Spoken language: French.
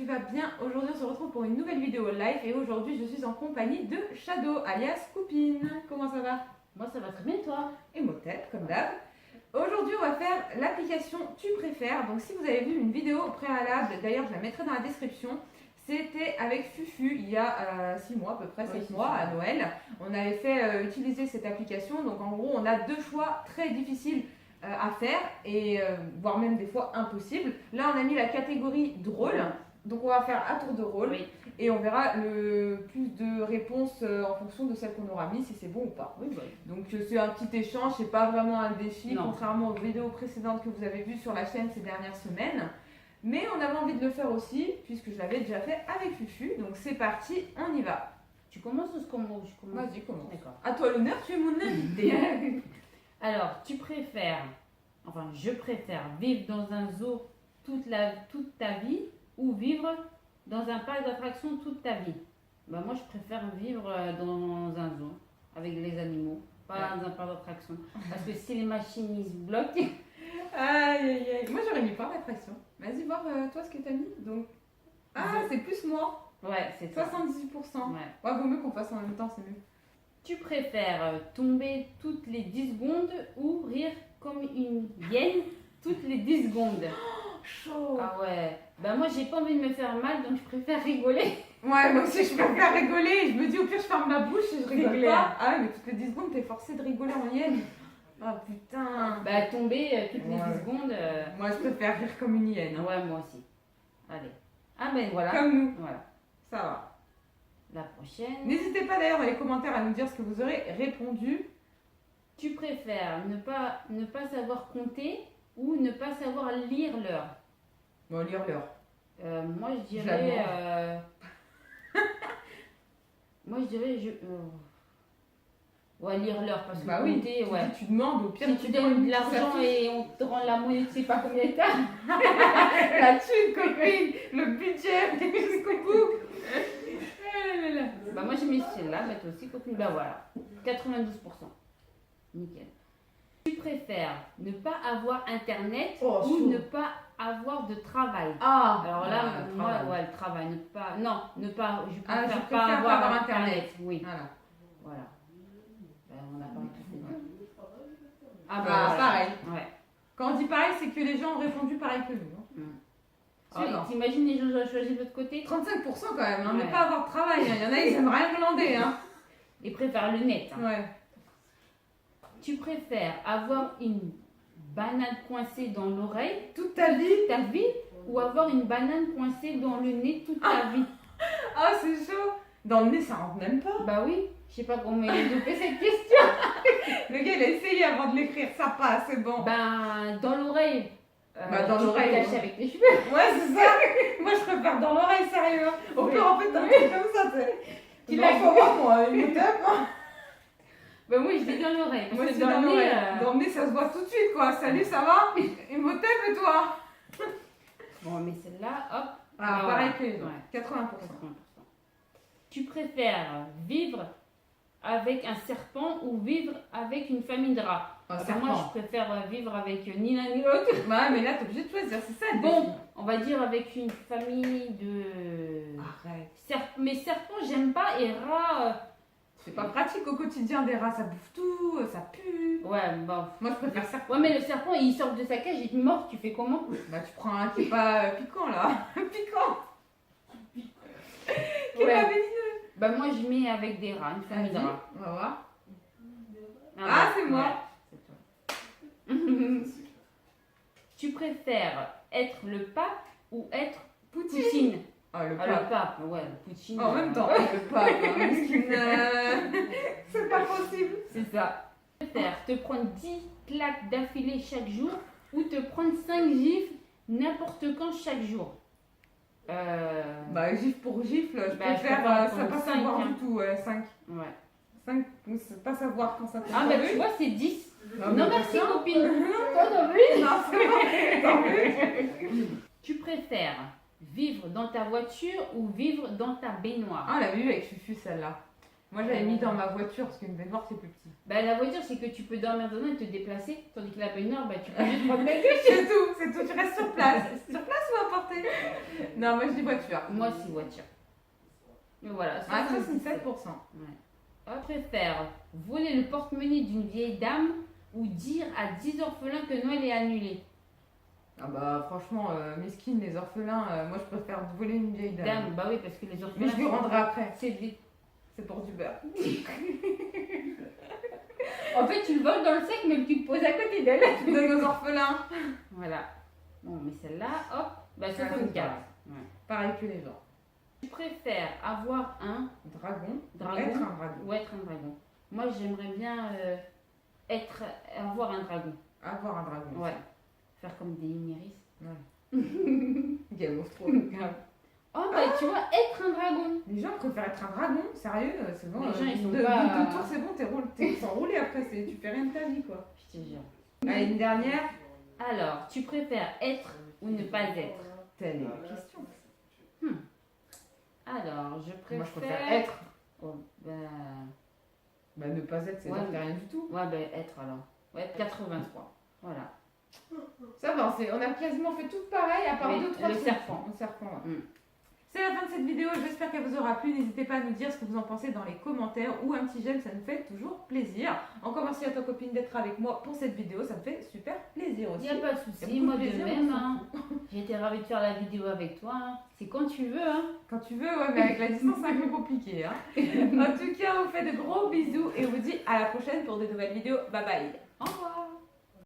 tu vas bien? Aujourd'hui on se retrouve pour une nouvelle vidéo live et aujourd'hui je suis en compagnie de Shadow alias Coupine. Comment ça va? Moi ça va très bien toi. Et Motep comme d'hab. Aujourd'hui on va faire l'application Tu préfères. Donc si vous avez vu une vidéo préalable, d'ailleurs je la mettrai dans la description, c'était avec Fufu il y a 6 mois à peu près, 7 mois à Noël. On avait fait utiliser cette application, donc en gros on a deux choix très difficiles à faire et voire même des fois impossible. Là on a mis la catégorie drôle, donc on va faire à tour de rôle et on verra le plus de réponses en fonction de celle qu'on aura mis, si c'est bon ou pas. Donc c'est un petit échange, c'est pas vraiment un défi, contrairement aux vidéos précédentes que vous avez vues sur la chaîne ces dernières semaines. Mais on avait envie de le faire aussi, puisque je l'avais déjà fait avec Fufu, donc c'est parti, on y va. Tu commences ou je commence? Vas-y, commence. D'accord. À toi l'honneur, tu es mon invité. Alors, tu préfères, enfin je préfère vivre dans un zoo toute ta vie ou vivre dans un parc d'attractions toute ta vie? Bah, moi je préfère vivre dans un zoo avec les animaux, pas dans un parc d'attractions. Parce que si les machines ils se bloquent... Aïe aïe aïe. Moi j'aurais mis parc d'attraction. Vas-y voir toi ce que t'as mis. Donc... Ah, c'est plus moi. Ouais, c'est 78%. Ouais, vaut mieux qu'on fasse en même temps, c'est mieux. Tu préfères tomber toutes les 10 secondes ou rire comme une hyène toutes les 10 secondes? Chaud. Ah ouais. Bah moi j'ai pas envie de me faire mal donc je préfère rigoler. Ouais, moi aussi je préfère rigoler. Je me dis au pire je ferme ma bouche et je rigole pas. Ah ouais, mais toutes les 10 secondes t'es forcé de rigoler en hyène. Oh putain. Bah tomber toutes les 10 secondes. Moi je préfère rire comme une hyène. Ouais, moi aussi. Allez. Ah ben voilà. Comme nous. Voilà. Ça va. La prochaine. N'hésitez pas d'ailleurs dans les commentaires à nous dire ce que vous aurez répondu. Tu préfères ne pas savoir compter ou ne pas savoir lire l'heure? Bon, lire l'heure. Moi je dirais... moi je dirais... Ouais, lire l'heure parce que compter, ouais. Tu demandes au pire. Si tu donnes de l'argent et on te rend la monnaie, tu sais pas combien t'as. La thune, copine, le budget, jusqu'au bout. Bah moi j'ai mis celle-là, mais toi aussi copine. Bah voilà, 92%. Nickel. Tu préfères ne pas avoir internet ou ne pas avoir de travail? Alors là, moi, le travail, je préfère pas avoir internet. Oui. Voilà. On n'a pas tout fait. Ah bah pareil. Ouais. Quand on dit pareil, c'est que les gens ont répondu pareil que nous. T'imagines les gens ont choisi de l'autre côté? 35% quand même, ne pas avoir de travail. Il y en a, ils aiment rien glander. Ils préfèrent le net. Ouais. Tu préfères avoir une banane coincée dans l'oreille toute ta vie ou avoir une banane coincée dans le nez toute ta vie? Ah, c'est chaud. Dans le nez, ça rentre même pas. Bah oui, je sais pas comment il a loupé cette question. Le gars, il a essayé avant de l'écrire, ça passe, c'est bon. Ben, dans l'oreille. Dans l'oreille. Tu peux cacher avec tes cheveux. Ouais, c'est ça. Moi, je préfère dans l'oreille, sérieux. Au pire, en fait, t'as un truc comme ça, tu l'as pour moi, une tape. Bah oui, je dis dans l'oreille. Moi, c'est dans l'oreille. Dans le nez, ça se voit tout de suite, quoi. Salut, ça va? Une motep et toi? Bon, mais celle-là, hop. Pareil que les autres. 80%. Tu préfères vivre avec un serpent ou vivre avec une famille de rats? Moi, je préfère vivre avec ni l'un ni l'autre. Ouais, mais là, t'es obligé de choisir, c'est ça. Bon, on va dire avec une famille de... Arrête. Mais serpents, j'aime pas, et rats... C'est pas pratique au quotidien, des rats, ça bouffe tout, ça pue. Ouais, bon. Moi, je préfère serpent. Ouais, mais le serpent, il sort de sa cage, il te mord, tu fais comment? Bah, tu prends un qui est pas piquant, là. Piquant. Qui est pas vénineux. Bah, moi, je mets avec des rats, une famille de rats. On va voir. C'est moi. Ouais, c'est toi. Tu préfères être le pape ou être Poutine? Le pape, ouais, le Poutine. En même temps, le pape, c'est pas possible. C'est ça. Tu préfères te prendre 10 claques d'affilée chaque jour ou te prendre 5 gifles n'importe quand chaque jour? Gifle pour gifle, je préfère ça pas savoir du tout, 5. Ouais. 5, c'est pas savoir quand ça peut. Ah, bah tu vois, c'est 10. Non, merci copine. Toi, t'as vu? Non, c'est bon. T'as vu? Tu préfères vivre dans ta voiture ou vivre dans ta baignoire? Ah, on l'a vu avec Fufu celle-là. Moi j'avais mis dans ma voiture parce qu'une baignoire c'est plus petit. Bah la voiture c'est que tu peux dormir dedans et te déplacer, tandis que la baignoire bah tu peux juste prendre la douche. C'est tout, tu restes sur place. Sur place ou à portée? Non, moi je dis voiture. Moi aussi voiture. Mais voilà, Ah, 67%. Ouais. On préfère voler le porte-monnaie d'une vieille dame ou dire à 10 orphelins que Noël est annulé. Ah bah franchement, mesquine, les orphelins, moi je préfère voler une vieille dame. Bah oui, parce que les orphelins... Mais je lui rendrai après. C'est pour du beurre. En fait, tu le voles dans le sec, mais tu te poses à côté d'elle. De nos orphelins. Voilà. Bon, mais celle-là, hop, bah 64. Ouais. Pareil que les gens. Tu préfères avoir un dragon, être un dragon. Ou être un dragon. Moi, j'aimerais bien avoir un dragon. Avoir un dragon. Ouais. Faire comme des Daenerys. Ouais. Game of Thrones. Oh bah tu vois, être un dragon. Les gens préfèrent être un dragon, sérieux, c'est bon. Les gens ils sont de pas... deux tours c'est bon, t'es sans rouler après, tu fais rien de ta vie quoi. Je te jure. Allez, une dernière. Alors, tu préfères être ou ne pas être? Telle est la question. Alors, je préfère... Moi je préfère être. Oh, bah ne pas être, c'est ouais, rien du tout. Ouais, bah être alors. Ouais, 83. Voilà. Ça va, on a quasiment fait tout pareil à part 2-3 le serpent. Le serpent, ouais. C'est la fin de cette vidéo, j'espère qu'elle vous aura plu. N'hésitez pas à nous dire ce que vous en pensez dans les commentaires ou un petit j'aime, ça nous fait toujours plaisir. Encore merci à ta copine d'être avec moi pour cette vidéo, ça me fait super plaisir aussi. Il n'y a pas de souci, moi de même. Hein. J'ai été ravie de faire la vidéo avec toi. Hein. C'est quand tu veux. Hein. Quand tu veux, ouais, mais avec la distance, c'est un peu compliqué. Hein. En tout cas, on vous fait de gros bisous et on vous dit à la prochaine pour de nouvelles vidéos. Bye bye. Au revoir.